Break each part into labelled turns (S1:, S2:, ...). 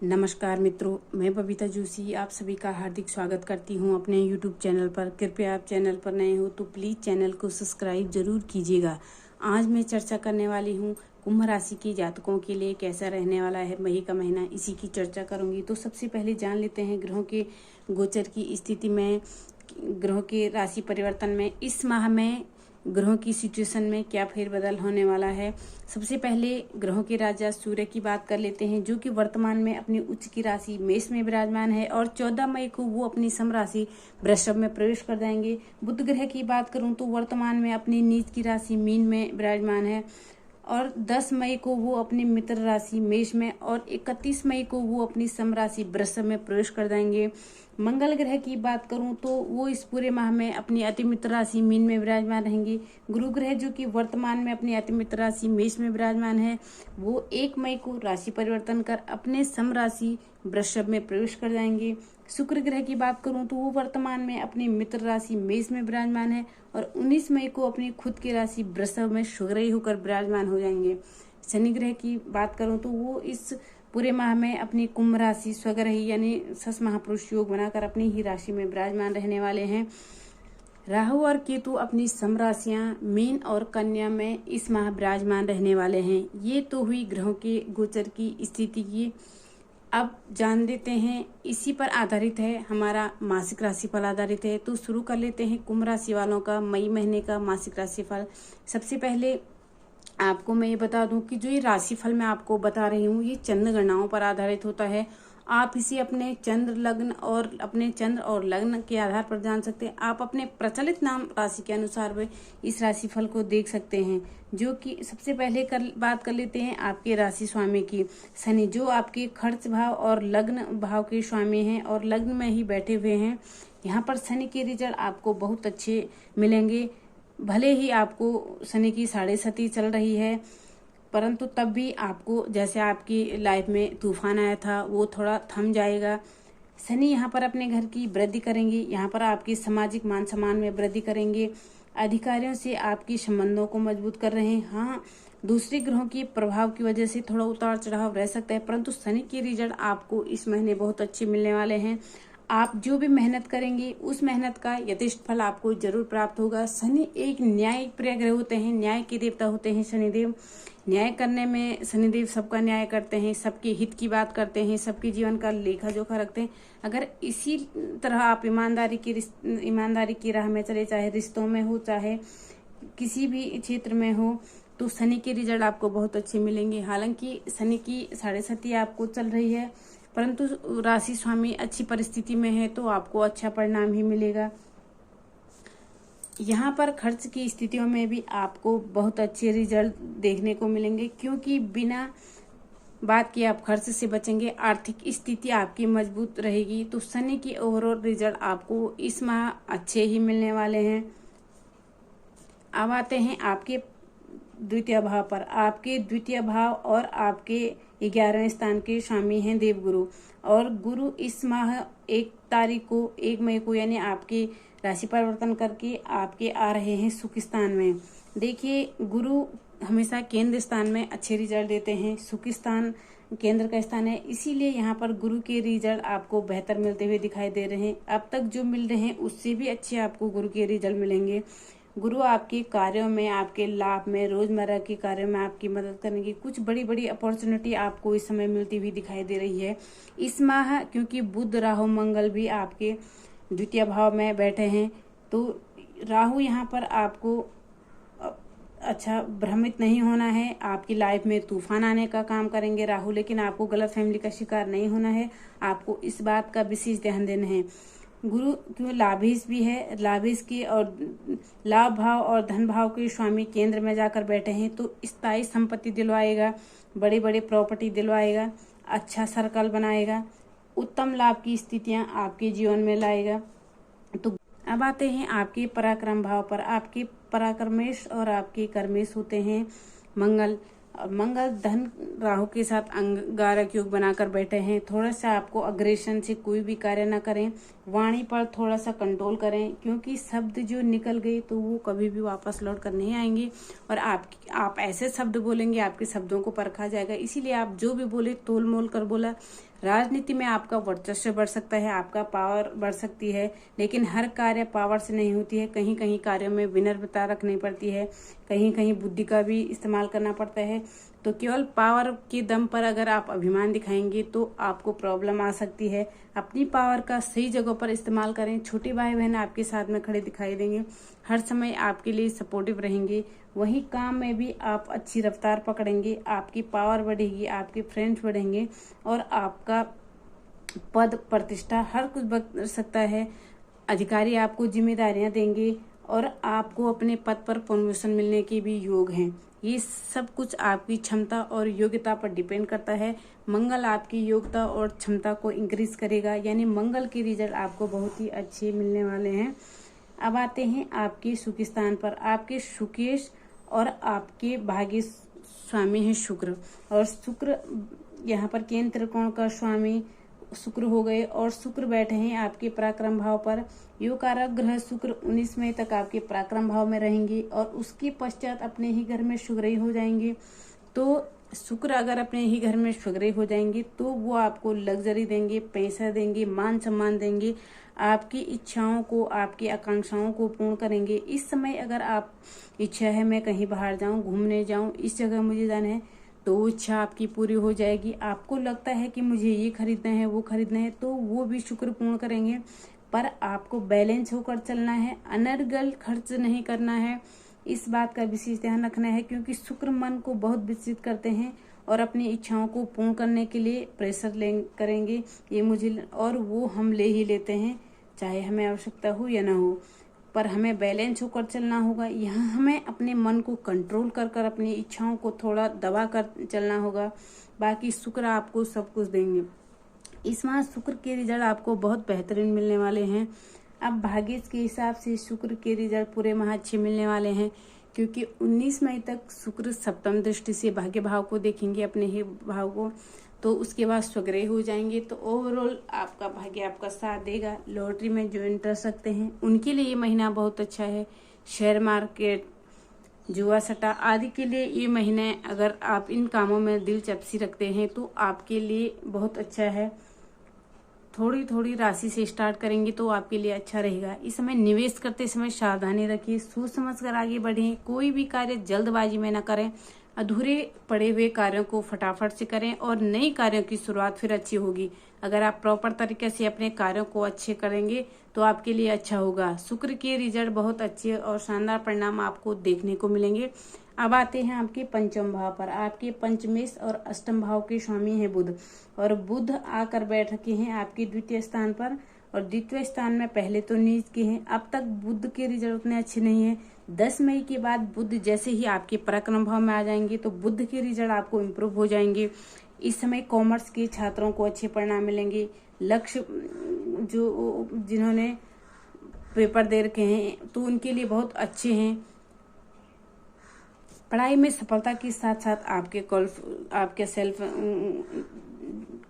S1: नमस्कार मित्रों, मैं बबीता जोशी आप सभी का हार्दिक स्वागत करती हूं अपने YouTube चैनल पर। कृपया आप चैनल पर नए हो तो प्लीज़ चैनल को सब्सक्राइब जरूर कीजिएगा। आज मैं चर्चा करने वाली हूं कुंभ राशि के जातकों के लिए कैसा रहने वाला है मई का महीना, इसी की चर्चा करूंगी। तो सबसे पहले जान लेते हैं ग्रहों के गोचर की स्थिति में, ग्रहों के राशि परिवर्तन में इस माह में ग्रहों की सिचुएशन में क्या फेरबदल होने वाला है। सबसे पहले ग्रहों के राजा सूर्य की बात कर लेते हैं, जो कि वर्तमान में अपनी उच्च की राशि मेष में विराजमान है और 14 मई को वो अपनी सम राशि वृषभ में प्रवेश कर जाएंगे। बुध ग्रह की बात करूं तो वर्तमान में अपनी नीच की राशि मीन में विराजमान है और 10 मई को वो अपनी मित्र राशि मेष में और 31 मई को वो अपनी सम राशि वृषभ में प्रवेश कर जाएंगे। मंगल ग्रह की बात करूं तो वो इस पूरे माह में अपनी अति मित्र राशि मीन में विराजमान रहेंगे। गुरु ग्रह जो कि वर्तमान में अपनी अति मित्र राशि मेष में विराजमान है, वो 1 मई को राशि परिवर्तन कर अपने सम राशि वृषभ में प्रवेश कर जाएंगे। शुक्र ग्रह की बात करूं तो वो वर्तमान में अपनी मित्र राशि मेष में विराजमान है और 19 मई को अपनी खुद की राशि वृषभ में सुग्रही होकर विराजमान हो जाएंगे। शनि ग्रह की बात करूं तो वो इस पूरे माह में अपनी कुंभ राशि स्वग्रही यानी सस महापुरुष योग बनाकर अपनी ही राशि में विराजमान रहने वाले हैं। राहु और केतु अपनी सम राशियां मीन और कन्या में इस माह विराजमान रहने वाले हैं। ये तो हुई ग्रहों के गोचर की स्थिति की। अब जान लेते हैं, इसी पर आधारित है हमारा मासिक राशिफल आधारित है। तो शुरू कर लेते हैं कुंभ राशि वालों का मई महीने का मासिक राशिफल। सबसे पहले आपको मैं ये बता दूं कि जो ये राशिफल मैं आपको बता रही हूँ ये चंद्र गणनाओं पर आधारित होता है। आप इसे अपने चंद्र और लग्न के आधार पर जान सकते हैं। आप अपने प्रचलित नाम राशि के अनुसार भी इस राशिफल को देख सकते हैं। जो कि सबसे पहले बात कर लेते हैं आपके राशि स्वामी की, शनि, जो आपके खर्च भाव और लग्न भाव के स्वामी हैं और लग्न में ही बैठे हुए हैं। यहाँ पर शनि के रिजल्ट आपको बहुत अच्छे मिलेंगे। भले ही आपको शनि की 7.5 चल रही है, परंतु तब भी आपको जैसे आपकी लाइफ में तूफान आया था वो थोड़ा थम जाएगा। शनि यहाँ पर अपने घर की वृद्धि करेंगे, यहाँ पर आपकी सामाजिक मान सम्मान में वृद्धि करेंगे। अधिकारियों से आपकी संबंधों को मजबूत कर रहे हैं। हाँ, दूसरे ग्रहों के प्रभाव की वजह से थोड़ा उतार चढ़ाव रह सकता है, परंतु शनि के रिजल्ट आपको इस महीने बहुत अच्छे मिलने वाले हैं। आप जो भी मेहनत करेंगे उस मेहनत का यथेष्ट फल आपको जरूर प्राप्त होगा। शनि एक न्यायिक प्रिय ग्रह होते हैं, न्याय के देवता होते हैं शनिदेव। न्याय करने में शनिदेव सबका न्याय करते हैं, सबके हित की बात करते हैं, सबके जीवन का लेखा जोखा रखते हैं। अगर इसी तरह आप ईमानदारी की राह में चले, चाहे रिश्तों में हो चाहे किसी भी क्षेत्र में हो, तो शनि के रिजल्ट आपको बहुत अच्छे मिलेंगे। हालांकि शनि की 7.5 आपको चल रही है, परंतु राशि स्वामी अच्छी परिस्थिति में है तो आपको अच्छा परिणाम ही मिलेगा। यहाँ पर खर्च की स्थितियों में भी आपको बहुत अच्छे रिजल्ट देखने को मिलेंगे, क्योंकि बिना बात किए आप खर्च से बचेंगे। आर्थिक स्थिति आपकी मजबूत रहेगी। तो शनि की ओवरऑल रिजल्ट आपको इस माह अच्छे ही मिलने वाले हैं। अब आते हैं आपके द्वितीय भाव पर। आपके द्वितीय भाव और आपके 11वें स्थान के स्वामी हैं देवगुरु, और गुरु इस माह 1 मई को यानी आपके राशि परिवर्तन करके आपके आ रहे हैं सुख स्थान में। देखिए, गुरु हमेशा केंद्र स्थान में अच्छे रिजल्ट देते हैं। सुख स्थान केंद्र का स्थान है, इसीलिए यहाँ पर गुरु के रिजल्ट आपको बेहतर मिलते हुए दिखाई दे रहे हैं। अब तक जो मिल रहे हैं उससे भी अच्छे आपको गुरु के रिजल्ट मिलेंगे। गुरु आपके कार्यों में, आपके लाभ में, रोजमर्रा के कार्यों में आपकी मदद करेंगे। कुछ बड़ी बड़ी अपॉर्चुनिटी आपको इस समय मिलती हुई दिखाई दे रही है इस माह, क्योंकि बुध, राहु, मंगल भी आपके द्वितीय भाव में बैठे हैं। तो राहु यहाँ पर आपको अच्छा भ्रमित नहीं होना है। आपकी लाइफ में तूफान आने का काम करेंगे राहु, लेकिन आपको गलत फैमिली का शिकार नहीं होना है। आपको इस बात का विशेष ध्यान देना है। गुरु क्यों लाभेश भी है, लाभेश के और लाभ भाव और धन भाव के स्वामी केंद्र में जाकर बैठे हैं, तो स्थायी संपत्ति दिलवाएगा, बड़ी बड़ी प्रॉपर्टी दिलवाएगा, अच्छा सर्कल बनाएगा, उत्तम लाभ की स्थितियां आपके जीवन में लाएगा। तो अब आते हैं आपके पराक्रम भाव पर। आपके पराक्रमेश और आपके कर्मेश होते हैं मंगल। मंगल धन राहु के साथ अंगारक योग बनाकर बैठे हैं। थोड़ा सा आपको अग्रेशन से कोई भी कार्य ना करें, वाणी पर थोड़ा सा कंट्रोल करें, क्योंकि शब्द जो निकल गए तो वो कभी भी वापस लौट कर नहीं आएंगे। और आप ऐसे शब्द बोलेंगे, आपके शब्दों को परखा जाएगा। इसीलिए आप जो भी बोले तोल मोल कर बोला राजनीति में आपका वर्चस्व बढ़ सकता है, आपका पावर बढ़ सकती है, लेकिन हर कार्य पावर से नहीं होती है। कहीं कहीं कार्यों में विनम्रता रखनी पड़ती है, कहीं कहीं बुद्धि का भी इस्तेमाल करना पड़ता है। तो केवल पावर के दम पर अगर आप अभिमान दिखाएंगे तो आपको प्रॉब्लम आ सकती है। अपनी पावर का सही जगह पर इस्तेमाल करें। छोटे भाई बहन आपके साथ में खड़े दिखाई देंगे, हर समय आपके लिए सपोर्टिव रहेंगे। वहीं काम में भी आप अच्छी रफ्तार पकड़ेंगे, आपकी पावर बढ़ेगी, आपके फ्रेंड्स बढ़ेंगे और आपका पद प्रतिष्ठा हर कुछ बढ़ सकता है। अधिकारी आपको जिम्मेदारियां देंगे और आपको अपने पद पर प्रमोशन मिलने के भी योग हैं। ये सब कुछ आपकी क्षमता और योग्यता पर डिपेंड करता है। मंगल आपकी योग्यता और क्षमता को इंक्रीज करेगा, यानी मंगल के रिजल्ट आपको बहुत ही अच्छे मिलने वाले हैं। अब आते हैं आपके सुख स्थान पर। आपके सुकेश और आपके भाग्य स्वामी है शुक्र, और शुक्र यहाँ पर केंद्र त्रिकोण का स्वामी शुक्र हो गए और शुक्र बैठे हैं आपके पराक्रम भाव पर। योग कारक ग्रह शुक्र 19 मई तक आपके पराक्रम भाव में रहेंगे और उसके पश्चात अपने ही घर में शुक्र हो जाएंगे। तो शुक्र अगर अपने ही घर में शुक्र हो जाएंगे तो वो आपको लग्जरी देंगे, पैसा देंगे, मान सम्मान देंगे, आपकी इच्छाओं को, आपकी आकांक्षाओं को पूर्ण करेंगे। इस समय अगर आप इच्छा है मैं कहीं बाहर जाऊं, घूमने जाऊं, इस जगह मुझे जाना है, तो वो इच्छा आपकी पूरी हो जाएगी। आपको लगता है कि मुझे ये खरीदना है, वो खरीदना है, तो वो भी शुक्र पूर्ण करेंगे। पर आपको बैलेंस होकर चलना है, अनर्गल खर्च नहीं करना है। इस बात का विशेष ध्यान रखना है, क्योंकि शुक्र मन को बहुत विचलित करते हैं और अपनी इच्छाओं को पूर्ण करने के लिए प्रेशर करेंगे, ये मुझे, और वो हम ले ही लेते हैं, चाहे हमें आवश्यकता हो या ना हो। पर हमें बैलेंस होकर चलना होगा। यहाँ हमें अपने मन को कंट्रोल कर कर अपनी इच्छाओं को थोड़ा दबा कर चलना होगा। बाकी शुक्र आपको सब कुछ देंगे। इस माह शुक्र के रिजल्ट आपको बहुत बेहतरीन मिलने वाले हैं। अब भाग्य के हिसाब से शुक्र के रिजल्ट पूरे माह अच्छे मिलने वाले हैं, क्योंकि 19 मई तक शुक्र सप्तम दृष्टि से भाग्य भाव को देखेंगे, अपने ही भाव को, तो उसके बाद स्वग्रह हो जाएंगे। तो ओवरऑल आपका भाग्य आपका साथ देगा। लॉटरी में जो इंटरेस्ट रखते हैं उनके लिए ये महीना बहुत अच्छा है। शेयर मार्केट, जुआ सट्टा आदि के लिए ये महीने, अगर आप इन कामों में दिलचस्पी रखते हैं तो आपके लिए बहुत अच्छा है। थोड़ी थोड़ी राशि से स्टार्ट करेंगे तो आपके लिए अच्छा रहेगा। इस समय निवेश करते समय सावधानी रखिए, सोच समझ कर आगे बढ़ें। कोई भी कार्य जल्दबाजी में न करें, अधूरे पड़े हुए कार्यों को फटाफट से करें और नई कार्यों की शुरुआत फिर अच्छी होगी। अगर आप प्रॉपर तरीके से अपने कार्यों को अच्छे करेंगे तो आपके लिए अच्छा होगा। शुक्र के रिजल्ट बहुत अच्छे और शानदार परिणाम आपको देखने को मिलेंगे। अब आते हैं आपके पंचम भाव पर। आपके पंचमेश और अष्टम भाव के स्वामी है बुध, और बुध आकर बैठ रखे हैं आपके द्वितीय स्थान पर, और द्वितीय स्थान में पहले तो नीच के हैं। अब तक बुध के रिजल्ट उतने अच्छे नहीं है। 10 मई के बाद बुध जैसे ही आपके पराक्रम भाव में आ जाएंगे तो बुध के रिजल्ट आपको इम्प्रूव हो जाएंगे। इस समय कॉमर्स के छात्रों को अच्छे परिणाम मिलेंगे। लक्ष्य जो जिन्होंने पेपर दे रखे हैं तो उनके लिए बहुत अच्छे हैं। पढ़ाई में सफलता के साथ साथ आपके सेल्फ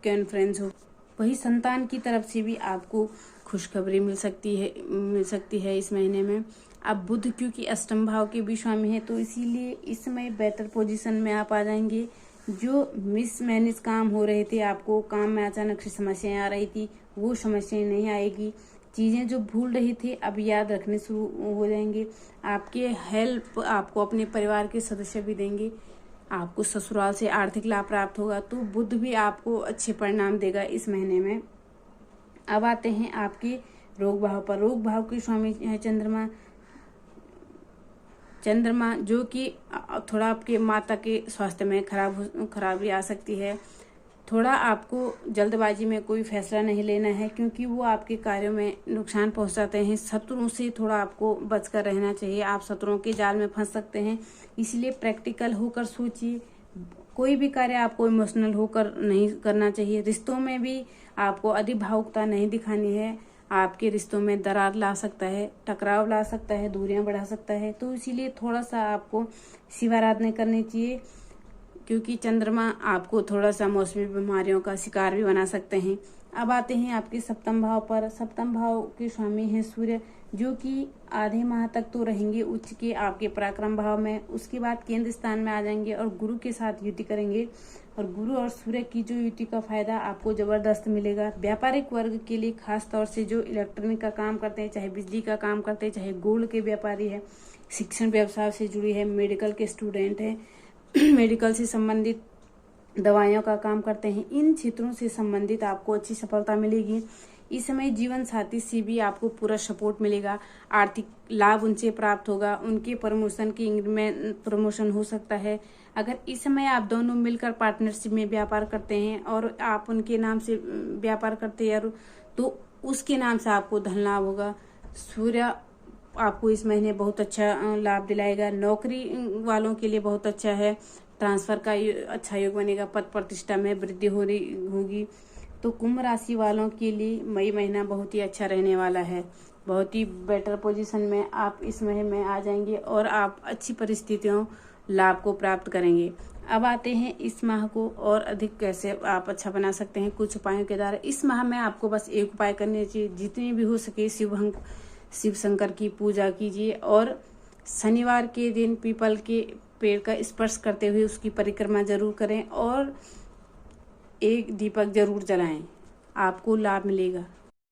S1: कॉन्फिडेंस हो। वही संतान की तरफ से भी आपको खुशखबरी मिल सकती है इस महीने में। अब बुध क्योंकि अष्टम भाव के भी स्वामी है तो इसीलिए इस समय बेहतर पोजीशन में आप आ जाएंगे। जो मिसमैनेज काम हो रहे थे, आपको काम में अचानक से समस्याएं आ रही थी, वो समस्याएं नहीं आएगी। चीजें जो भूल रही थी अब याद रखने शुरू हो जाएंगे। आपके हेल्प आपको अपने परिवार के सदस्य भी देंगे। आपको ससुराल से आर्थिक लाभ प्राप्त होगा, तो बुध भी आपको अच्छे परिणाम देगा इस महीने में। अब आते हैं आपके रोग भाव पर। रोग भाव के स्वामी है चंद्रमा, जो कि थोड़ा आपके माता के स्वास्थ्य में खराबी आ सकती है। थोड़ा आपको जल्दबाजी में कोई फैसला नहीं लेना है, क्योंकि वो आपके कार्यों में नुकसान पहुंचाते हैं। शत्रुओं से थोड़ा आपको बचकर रहना चाहिए, आप शत्रुओं के जाल में फंस सकते हैं। इसलिए प्रैक्टिकल होकर सोचिए। कोई भी कार्य आपको इमोशनल होकर नहीं करना चाहिए। रिश्तों में भी आपको अधिक भावुकता नहीं दिखानी है। आपके रिश्तों में दरार ला सकता है, टकराव ला सकता है, दूरियां बढ़ा सकता है। तो इसीलिए थोड़ा सा आपको शिव आराधना करनी चाहिए, क्योंकि चंद्रमा आपको थोड़ा सा मौसमी बीमारियों का शिकार भी बना सकते हैं। अब आते हैं आपके सप्तम भाव पर। सप्तम भाव के स्वामी हैं सूर्य, जो कि आधे माह तक तो रहेंगे उच्च के आपके पराक्रम भाव में। उसके बाद केंद्र स्थान में आ जाएंगे और गुरु के साथ युति करेंगे। और गुरु और सूर्य की जो युति का फायदा आपको जबरदस्त मिलेगा। व्यापारिक वर्ग के लिए खास तौर से जो इलेक्ट्रॉनिक का काम करते हैं, चाहे बिजली का काम करते हैं, चाहे गोल्ड के व्यापारी है, शिक्षण व्यवसाय से जुड़ी है, मेडिकल के स्टूडेंट हैं, मेडिकल से संबंधित दवाइयों का काम करते हैं, इन क्षेत्रों से संबंधित आपको अच्छी सफलता मिलेगी। इस समय जीवन साथी से भी आपको पूरा सपोर्ट मिलेगा। आर्थिक लाभ उनसे प्राप्त होगा, उनके प्रमोशन की इंक्रीमेंट प्रमोशन हो सकता है। अगर इस समय आप दोनों मिलकर पार्टनरशिप में व्यापार करते हैं और आप उनके नाम से व्यापार करते हैं तो उसके नाम से आपको धन लाभ होगा। सूर्य आपको इस महीने बहुत अच्छा लाभ दिलाएगा। नौकरी वालों के लिए बहुत अच्छा है, ट्रांसफर का अच्छा योग बनेगा, पद प्रतिष्ठा में वृद्धि हो रही होगी। तो कुंभ राशि वालों के लिए मई महीना बहुत ही अच्छा रहने वाला है। बहुत ही बेटर पोजीशन में आप इस महीने में आ जाएंगे और आप अच्छी परिस्थितियों लाभ को प्राप्त करेंगे। अब आते हैं इस माह को और अधिक कैसे आप अच्छा बना सकते हैं कुछ उपायों के द्वारा। इस माह में आपको बस एक उपाय करने चाहिए, जितने भी हो सके शिव शंकर की पूजा कीजिए और शनिवार के दिन पीपल के पेड़ का स्पर्श करते हुए उसकी परिक्रमा जरूर करें और एक दीपक जरूर जलाएं, आपको लाभ मिलेगा।